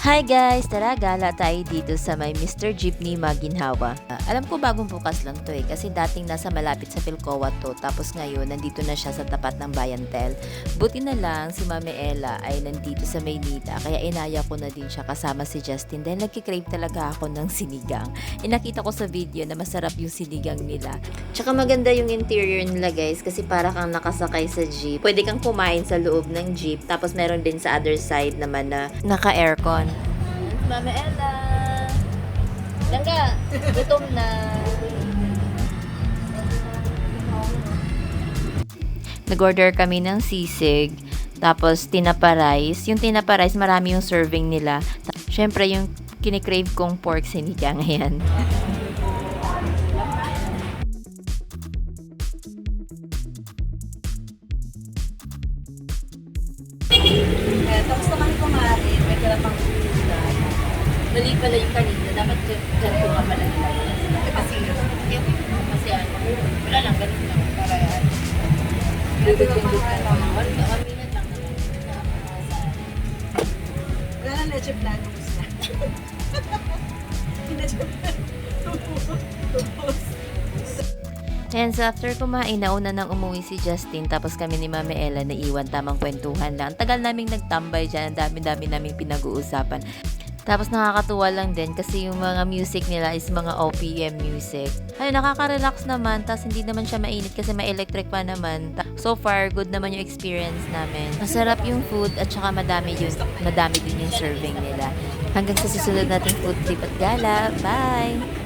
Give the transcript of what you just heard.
Hi guys! Tara, gala tayo dito sa may Mr. Jeepney Maginhawa. Alam ko bagong bukas lang to kasi dating nasa malapit sa Philcoa to, tapos ngayon nandito na siya sa tapat ng Bayantel. Buti na lang si Mami Ella ay nandito sa Maynila, kaya inaya ko na din siya kasama si Justin dahil nagkikrave talaga ako ng sinigang. Inakita ko sa video na masarap yung sinigang nila. Tsaka maganda yung interior nila guys kasi para kang nakasakay sa jeep. Pwede kang kumain sa loob ng jeep, tapos meron din sa other side naman na naka-aircon. Mama Ella! Langga! Gutom na! Nag-order kami ng sisig, tapos tinapa rice. Yung tinapa rice, marami yung serving nila. Siyempre, yung kinikrave kong pork sinigang, ayan. Tapos naman kumain, may karapang ulan. Mali pala yung kanina, dapat dyan ko nga pala nilagay. Kasi ano, wala lang, ganun lang. Para yan. Dudut-dudut na lang. Aminat lang naman. Wala lang leche plan. Leche plan. Tupos. And so after kumain, nauna nang umuwi si Justin, tapos kami ni Mami Ella na iwan, tamang kwentuhan lang. Tagal naming nagtambay dyan, ang dami-dami naming pinag-uusapan. Tapos nakakatuwa lang din kasi yung mga music nila is mga OPM music. Ay, nakaka-relax naman, tapos hindi naman siya mainit kasi may electric pa naman. So far, good naman yung experience namin. Masarap yung food at saka madami din yung serving nila. Hanggang sa susunod nating food trip at gala. Bye!